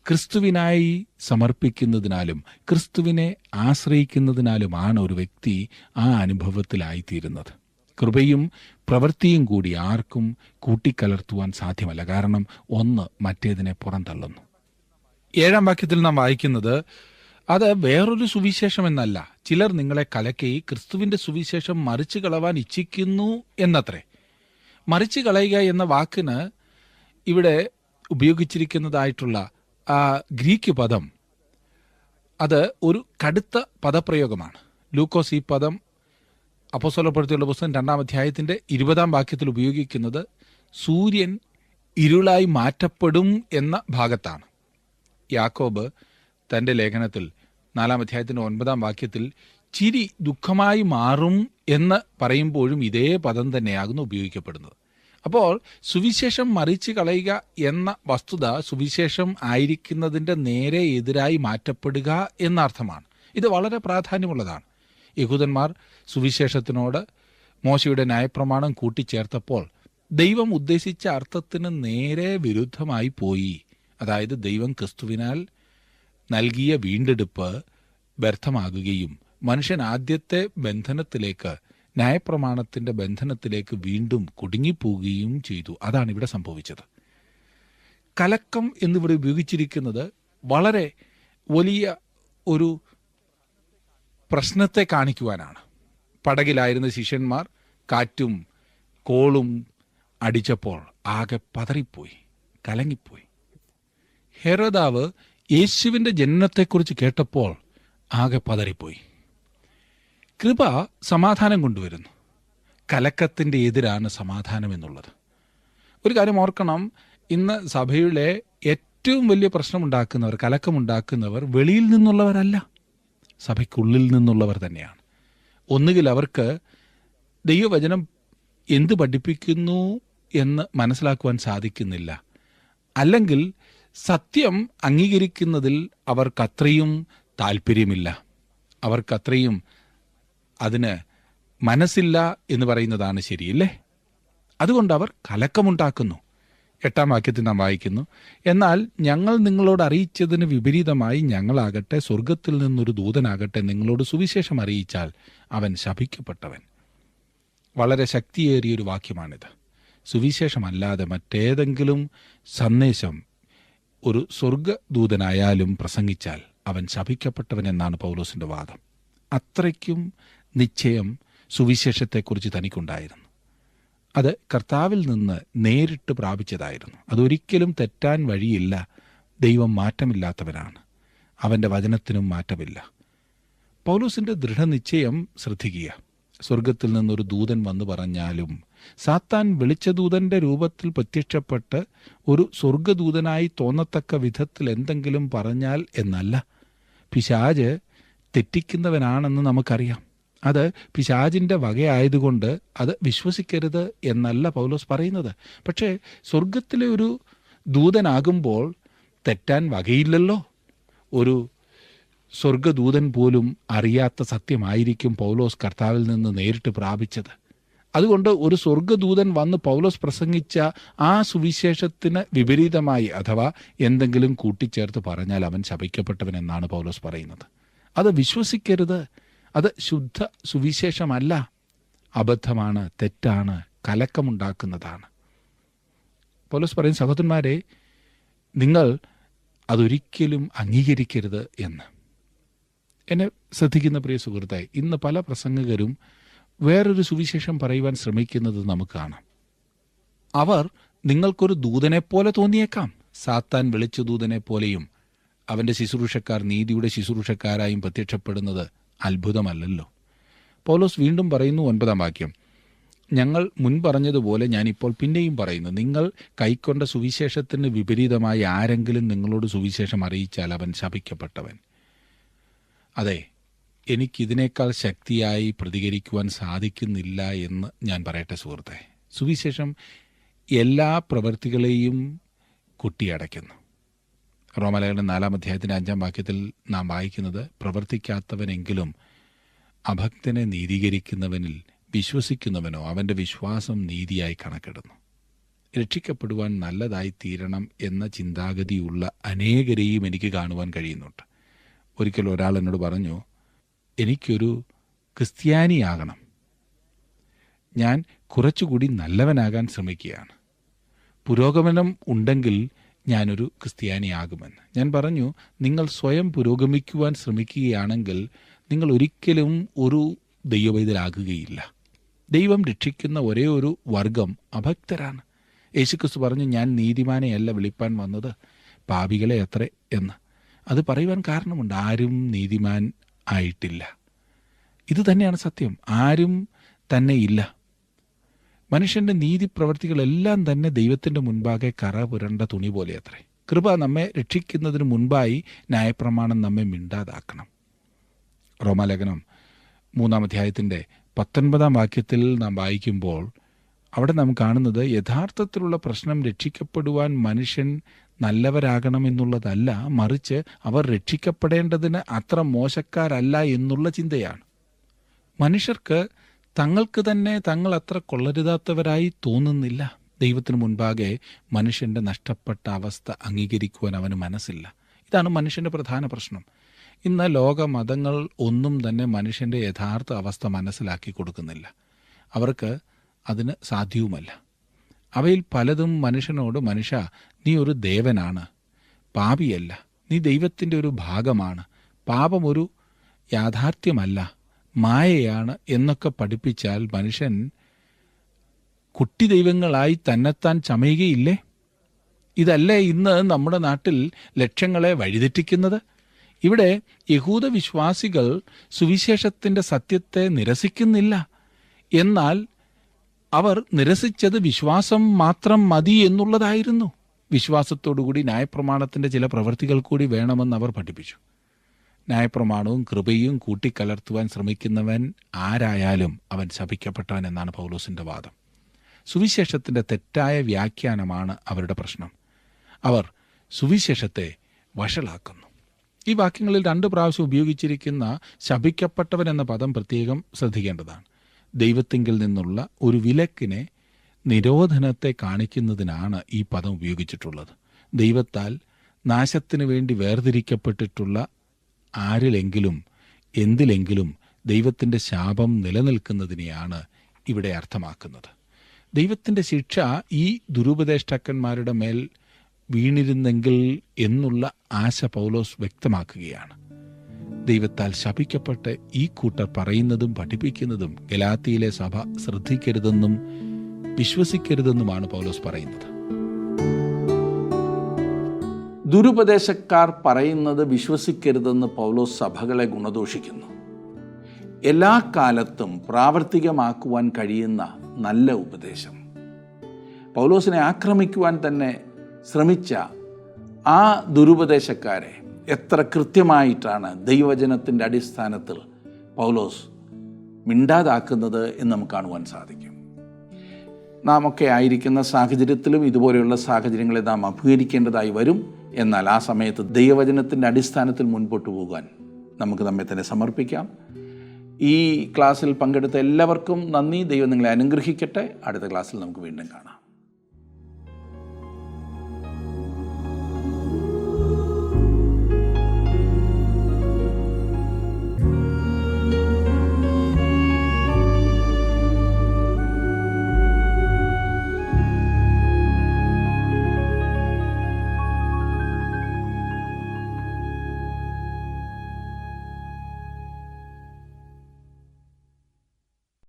ക്രിസ്തുവിനായി സമർപ്പിക്കുന്നതിനാലും ക്രിസ്തുവിനെ ആശ്രയിക്കുന്നതിനാലുമാണ് ഒരു വ്യക്തി ആ അനുഭവത്തിലായിത്തീരുന്നത്. കൃപയും പ്രവൃത്തിയും കൂടി ആർക്കും കൂട്ടിക്കലർത്തുവാൻ സാധ്യമല്ല. കാരണം ഒന്ന് മറ്റേതിനെ പുറന്തള്ളുന്നു. 7-ാം വാക്യത്തിൽ നാം വായിക്കുന്നത്, അത് വേറൊരു സുവിശേഷം എന്നല്ല, ചിലർ നിങ്ങളെ കലക്കി ക്രിസ്തുവിൻ്റെ സുവിശേഷം മറിച്ചു കളവാൻ ഇച്ഛിക്കുന്നു എന്നത്രേ. മറിച്ചു കളയുക എന്ന വാക്കിന് ഇവിടെ ഉപയോഗിച്ചിരിക്കുന്നതായിട്ടുള്ള ആ ഗ്രീക്ക് പദം, അത് ഒരു കടുത്ത പദപ്രയോഗമാണ്. ലൂക്കോസ് ഈ പദം അപ്പോസ്തലപ്രവൃത്തികളുടെ പുസ്തകം 2-ാം അധ്യായത്തിൻ്റെ 20-ാം വാക്യത്തിൽ ഉപയോഗിക്കുന്നത് സൂര്യൻ ഇരുളായി മാറ്റപ്പെടും എന്ന ഭാഗത്താണ്. യാക്കോബ് തൻ്റെ ലേഖനത്തിൽ 4-ാം അധ്യായത്തിൻ്റെ 9-ാം വാക്യത്തിൽ ചിരി ദുഃഖമായി മാറും എന്ന് പറയുമ്പോഴും ഇതേ പദം തന്നെയാകുന്നു ഉപയോഗിക്കപ്പെടുന്നത്. അപ്പോൾ സുവിശേഷം മറിച്ച് കളയുക എന്ന വസ്തുത സുവിശേഷം ആയിരിക്കുന്നതിൻ്റെ നേരെ എതിരായി മാറ്റപ്പെടുക എന്ന അർത്ഥമാണ്. ഇത് വളരെ പ്രാധാന്യമുള്ളതാണ്. യഹൂദന്മാർ സുവിശേഷത്തിനോട് മോശയുടെ ന്യായപ്രമാണം കൂട്ടിച്ചേർത്തപ്പോൾ ദൈവം ഉദ്ദേശിച്ച അർത്ഥത്തിന് നേരെ വിരുദ്ധമായി പോയി. അതായത് ദൈവം ക്രിസ്തുവിനാൽ നൽകിയ വീണ്ടെടുപ്പ് വ്യർത്ഥമാകുകയും മനുഷ്യൻ ആദ്യത്തെ ബന്ധനത്തിലേക്ക്, ന്യായപ്രമാണത്തിൻ്റെ ബന്ധനത്തിലേക്ക് വീണ്ടും കുടുങ്ങിപ്പോവുകയും ചെയ്തു. അതാണ് ഇവിടെ സംഭവിച്ചത്. കലക്കം എന്നിവിടെ ഉപയോഗിച്ചിരിക്കുന്നത് വളരെ വലിയ ഒരു പ്രശ്നത്തെ കാണിക്കുവാനാണ്. പടകിലായിരുന്ന ശിഷ്യന്മാർ കാറ്റും കോളും അടിച്ചപ്പോൾ ആകെ പതറിപ്പോയി, കലങ്ങിപ്പോയി. ഹെരോദാവ് യേശുവിൻ്റെ ജനനത്തെക്കുറിച്ച് കേട്ടപ്പോൾ ആകെ പതറിപ്പോയി. കൃപ സമാധാനം കൊണ്ടുവരുന്നു. കലക്കത്തിൻ്റെ എതിരാണ് സമാധാനം എന്നുള്ളത്. ഒരു കാര്യം ഓർക്കണം, ഇന്ന് സഭയിലെ ഏറ്റവും വലിയ പ്രശ്നമുണ്ടാക്കുന്നവർ, കലക്കമുണ്ടാക്കുന്നവർ വെളിയിൽ നിന്നുള്ളവരല്ല, സഭയ്ക്കുള്ളിൽ നിന്നുള്ളവർ തന്നെയാണ്. ഒന്നുകിൽ അവർക്ക് ദൈവവചനം എന്ത് പഠിപ്പിക്കുന്നു എന്ന് മനസ്സിലാക്കുവാൻ സാധിക്കുന്നില്ല, അല്ലെങ്കിൽ സത്യം അംഗീകരിക്കുന്നതിൽ അവർക്കത്രയും താല്പര്യമില്ല, അവർക്കത്രയും അതിന് മനസ്സില്ല എന്ന് പറയുന്നതാണ് ശരിയല്ലേ? അതുകൊണ്ട് അവർ കലക്കമുണ്ടാക്കുന്നു. 8-ാം വാക്യത്തിൽ നാം വായിക്കുന്നു, എന്നാൽ ഞങ്ങൾ നിങ്ങളോട് അറിയിച്ചതിന് വിപരീതമായി ഞങ്ങളാകട്ടെ സ്വർഗത്തിൽ നിന്നൊരു ദൂതനാകട്ടെ നിങ്ങളോട് സുവിശേഷം അറിയിച്ചാൽ അവൻ ശപിക്കപ്പെട്ടവൻ. വളരെ ശക്തിയേറിയൊരു വാക്യമാണിത്. സുവിശേഷമല്ലാതെ മറ്റേതെങ്കിലും സന്ദേശം ഒരു സ്വർഗദൂതനായാലും പ്രസംഗിച്ചാൽ അവൻ ശപിക്കപ്പെട്ടവൻ എന്നാണ് പൗലോസിൻ്റെ വാദം. അത്രയ്ക്കും നിശ്ചയം സുവിശേഷത്തെക്കുറിച്ച് തനിക്കുണ്ടായിരുന്നു. അത് കർത്താവിൽ നിന്ന് നേരിട്ട് പ്രാപിച്ചതായിരുന്നു. അതൊരിക്കലും തെറ്റാൻ വഴിയില്ല. ദൈവം മാറ്റമില്ലാത്തവനാണ്, അവൻ്റെ വചനത്തിനും മാറ്റമില്ല. പൗലോസിൻ്റെ ദൃഢനിശ്ചയം ശ്രദ്ധിക്കുക. സ്വർഗത്തിൽ നിന്നൊരു ദൂതൻ വന്നു പറഞ്ഞാലും, സാത്താൻ വിളിച്ച ദൂതൻ്റെ രൂപത്തിൽ പ്രത്യക്ഷപ്പെട്ട് ഒരു സ്വർഗദൂതനായി തോന്നത്തക്ക വിധത്തിൽ എന്തെങ്കിലും പറഞ്ഞാൽ എന്നല്ല. പിശാച് തെറ്റിക്കുന്നവനാണെന്ന് നമുക്കറിയാം. അത് പിശാചിൻ്റെ വകയായതുകൊണ്ട് അത് വിശ്വസിക്കരുത് എന്നല്ല പൗലോസ് പറയുന്നത്. പക്ഷേ സ്വർഗത്തിലെ ഒരു ദൂതനാകുമ്പോൾ തെറ്റാൻ വകയില്ലല്ലോ. ഒരു സ്വർഗദൂതൻ പോലും അറിയാത്ത സത്യമായിരിക്കും പൗലോസ് കർത്താവിൽ നിന്ന് നേരിട്ട് പ്രാപിച്ചത്. അതുകൊണ്ട് ഒരു സ്വർഗദൂതൻ വന്ന് പൗലോസ് പ്രസംഗിച്ച ആ സുവിശേഷത്തിന് വിപരീതമായി അഥവാ എന്തെങ്കിലും കൂട്ടിച്ചേർത്ത് പറഞ്ഞാൽ അവൻ ശപിക്കപ്പെട്ടവൻ എന്നാണ് പൗലോസ് പറയുന്നത്. അത് വിശ്വസിക്കരുത്. അത് ശുദ്ധ സുവിശേഷമല്ല, അബദ്ധമാണ്, തെറ്റാണ്, കലക്കമുണ്ടാക്കുന്നതാണ്. പൗലോസ് പറയും, സഹോദരന്മാരെ, നിങ്ങൾ അതൊരിക്കലും അംഗീകരിക്കരുത് എന്ന്. എന്നെ ശ്രദ്ധിക്കുന്ന പ്രിയ സുഹൃത്തെ, ഇന്ന് പല പ്രസംഗകരും വേറൊരു സുവിശേഷം പറയുവാൻ ശ്രമിക്കുന്നത് നമുക്ക് കാണാം. അവർ നിങ്ങൾക്കൊരു ദൂതനെപ്പോലെ തോന്നിയേക്കാം. സാത്താൻ വിളിച്ച ദൂതനെ പോലെയും അവൻ്റെ ശുശ്രൂഷക്കാർ നീതിയുടെ ശുശ്രൂഷക്കാരായും പ്രത്യക്ഷപ്പെടുന്നത് അത്ഭുതമല്ലല്ലോ. പൗലോസ് വീണ്ടും പറയുന്നു, 9-ാം വാക്യം, ഞങ്ങൾ മുൻ പറഞ്ഞതുപോലെ ഞാനിപ്പോൾ പിന്നെയും പറയുന്നു, നിങ്ങൾ കൈക്കൊണ്ട സുവിശേഷത്തിന് വിപരീതമായി ആരെങ്കിലും നിങ്ങളോട് സുവിശേഷം അറിയിച്ചാൽ അവൻ ശപിക്കപ്പെട്ടവൻ. അതെ, എനിക്കിതിനേക്കാൾ ശക്തിയായി പ്രതികരിക്കുവാൻ സാധിക്കുന്നില്ല എന്ന് ഞാൻ പറയട്ടെ സുഹൃത്തെ. സുവിശേഷം എല്ലാ പ്രവൃത്തികളെയും കുട്ടിയടയ്ക്കുന്നു. റോമാലേഖനം 4-ാം അധ്യായത്തിൻ്റെ 5-ാം വാക്യത്തിൽ നാം വായിക്കുന്നത്, പ്രവർത്തിക്കാത്തവനെങ്കിലും അഭക്തനെ നീതീകരിക്കുന്നവനിൽ വിശ്വസിക്കുന്നവനോ അവൻ്റെ വിശ്വാസം നീതിയായി കണക്കിടുന്നു. രക്ഷിക്കപ്പെടുവാൻ നല്ലതായി തീരണം എന്ന ചിന്താഗതിയുള്ള അനേകരെയും എനിക്ക് കാണുവാൻ കഴിയുന്നുണ്ട്. ഒരിക്കൽ ഒരാൾ എന്നോട് പറഞ്ഞു, എനിക്കൊരു ക്രിസ്ത്യാനിയാകണം, ഞാൻ കുറച്ചുകൂടി നല്ലവനാകാൻ ശ്രമിക്കുകയാണ്, പുരോഗമനം ഉണ്ടെങ്കിൽ ഞാനൊരു ക്രിസ്ത്യാനിയാകുമെന്ന്. ഞാൻ പറഞ്ഞു, നിങ്ങൾ സ്വയം പുരോഗമിക്കുവാൻ ശ്രമിക്കുകയാണെങ്കിൽ നിങ്ങൾ ഒരിക്കലും ഒരു ദൈവവൈതലാകുകയില്ല. ദൈവം രക്ഷിക്കുന്ന ഒരേ ഒരു വർഗം അഭക്തരാണ്. യേശുക്രിസ്തു പറഞ്ഞു, ഞാൻ നീതിമാനെയല്ല വിളിപ്പാൻ വന്നത്, പാപികളെ അത്രേ എന്ന്. അത് പറയുവാൻ കാരണമുണ്ട്. ആരും നീതിമാൻ ആയിട്ടില്ല. ഇത് തന്നെയാണ് സത്യം. ആരും തന്നെ ഇല്ല. മനുഷ്യൻ്റെ നീതി പ്രവൃത്തികളെല്ലാം തന്നെ ദൈവത്തിൻ്റെ മുൻപാകെ കറ പുരണ്ട തുണി പോലെ അത്രേ. കൃപ നമ്മെ രക്ഷിക്കുന്നതിന് മുൻപായി ന്യായപ്രമാണം നമ്മെ മിണ്ടാതാക്കണം. റോമാലേഖനം 3-ാം അധ്യായത്തിൻ്റെ 19-ാം വാക്യത്തിൽ നാം വായിക്കുമ്പോൾ അവിടെ നാം കാണുന്നത്, യഥാർത്ഥത്തിലുള്ള പ്രശ്നം രക്ഷിക്കപ്പെടുവാൻ മനുഷ്യൻ നല്ലവരാകണമെന്നുള്ളതല്ല, മറിച്ച് അവർ രക്ഷിക്കപ്പെടേണ്ടതിന് അത്ര മോശക്കാരല്ല എന്നുള്ള ചിന്തയാണ്. മനുഷ്യർക്ക് തങ്ങൾക്ക് തന്നെ തങ്ങൾ അത്ര കൊള്ളരുതാത്തവരായി തോന്നുന്നില്ല. ദൈവത്തിന് മുൻപാകെ മനുഷ്യൻ്റെ നഷ്ടപ്പെട്ട അവസ്ഥ അംഗീകരിക്കുവാൻ അവന് മനസ്സില്ല. ഇതാണ് മനുഷ്യൻ്റെ പ്രധാന പ്രശ്നം. ഇന്ന് ലോക മതങ്ങൾ ഒന്നും തന്നെ മനുഷ്യൻ്റെ യഥാർത്ഥ അവസ്ഥ മനസ്സിലാക്കി കൊടുക്കുന്നില്ല. അവർക്ക് അതിന് സാധ്യവുമല്ല. അവയിൽ പലതും മനുഷ്യനോട്, മനുഷ്യ നീ ഒരു ദേവനാണ്, പാപിയല്ല, നീ ദൈവത്തിൻ്റെ ഒരു ഭാഗമാണ്, പാപം ഒരു യാഥാർത്ഥ്യമല്ല, മായയാണ് എന്നൊക്കെ പഠിപ്പിച്ചാൽ മനുഷ്യൻ കുട്ടി ദൈവങ്ങളായി തന്നെത്താൻ ചമയുകയില്ലേ? ഇതല്ലേ ഇന്ന് നമ്മുടെ നാട്ടിൽ ലക്ഷങ്ങളെ വഴിതെറ്റിക്കുന്നത്? ഇവിടെ യഹൂദ വിശ്വാസികൾ സുവിശേഷത്തിൻ്റെ സത്യത്തെ നിരസിക്കുന്നില്ല. എന്നാൽ അവർ നിരസിച്ചത് വിശ്വാസം മാത്രം മതി എന്നുള്ളതായിരുന്നു. വിശ്വാസത്തോടുകൂടി ന്യായപ്രമാണത്തിൻ്റെ ചില പ്രവൃത്തികൾ കൂടി വേണമെന്ന് അവർ പഠിപ്പിച്ചു. ന്യായപ്രമാണവും കൃപയും കൂട്ടിക്കലർത്തുവാൻ ശ്രമിക്കുന്നവൻ ആരായാലും അവൻ ശപിക്കപ്പെട്ടവൻ എന്നാണ് പൗലോസിൻ്റെ വാദം. സുവിശേഷത്തിൻ്റെ തെറ്റായ വ്യാഖ്യാനമാണ് അവരുടെ പ്രശ്നം. അവർ സുവിശേഷത്തെ വഷളാക്കുന്നു. ഈ വാക്യങ്ങളിൽ 2 പ്രാവശ്യം ഉപയോഗിച്ചിരിക്കുന്ന ശപിക്കപ്പെട്ടവൻ എന്ന പദം പ്രത്യേകം ശ്രദ്ധിക്കേണ്ടതാണ്. ദൈവത്തിങ്കിൽ നിന്നുള്ള ഒരു വിലക്കിനെ, നിരോധനത്തെ കാണിക്കുന്നതിനാണ് ഈ പദം ഉപയോഗിച്ചിട്ടുള്ളത്. ദൈവത്താൽ നാശത്തിന് വേണ്ടി വേർതിരിക്കപ്പെട്ടിട്ടുള്ള ആരിലെങ്കിലും എന്തിലെങ്കിലും ദൈവത്തിൻ്റെ ശാപം നിലനിൽക്കുന്നതിനെയാണ് ഇവിടെ അർത്ഥമാക്കുന്നത്. ദൈവത്തിൻ്റെ ശിക്ഷ ഈ ദുരുപദേഷ്ടാക്കന്മാരുടെ മേൽ വീണിരുന്നെങ്കിൽ എന്നുള്ള ആശ പൗലോസ് വ്യക്തമാക്കുകയാണ്. ദൈവത്താൽ ശപിക്കപ്പെട്ട് ഈ കൂട്ടർ പറയുന്നതും പഠിപ്പിക്കുന്നതും ഗലാത്യയിലെ സഭ ശ്രദ്ധിക്കരുതെന്നും വിശ്വസിക്കരുതെന്നുമാണ് പൗലോസ് പറയുന്നത്. ദുരുപദേശക്കാർ പറയുന്നത് വിശ്വസിക്കരുതെന്ന് പൗലോസ് സഭകളെ ഗുണദോഷിക്കുന്നു. എല്ലാ കാലത്തും പ്രാവർത്തികമാക്കുവാൻ കഴിയുന്ന നല്ല ഉപദേശം, പൗലോസിനെ ആക്രമിക്കുവാൻ തന്നെ ശ്രമിച്ച ആ ദുരുപദേശക്കാരെ എത്ര കൃത്യമായിട്ടാണ് ദൈവവചനത്തിൻ്റെ അടിസ്ഥാനത്തിൽ പൗലോസ് മിണ്ടാതാക്കുന്നത് എന്ന് നമുക്ക് കാണുവാൻ സാധിക്കും. നാം ഒക്കെ ആയിരിക്കുന്ന സാഹചര്യത്തിലും ഇതുപോലെയുള്ള സാഹചര്യങ്ങളെ നാം അഭിമുഖീകരിക്കേണ്ടതായി വരും. എന്നാൽ ആ സമയത്ത് ദൈവവചനത്തിൻ്റെ അടിസ്ഥാനത്തിൽ മുൻപോട്ട് പോകാൻ നമുക്ക് നമ്മെ തന്നെ സമർപ്പിക്കാം. ഈ ക്ലാസ്സിൽ പങ്കെടുത്ത എല്ലാവർക്കും നന്ദി. ദൈവം നിങ്ങളെ അനുഗ്രഹിക്കട്ടെ. അടുത്ത ക്ലാസ്സിൽ നമുക്ക് വീണ്ടും കാണാം.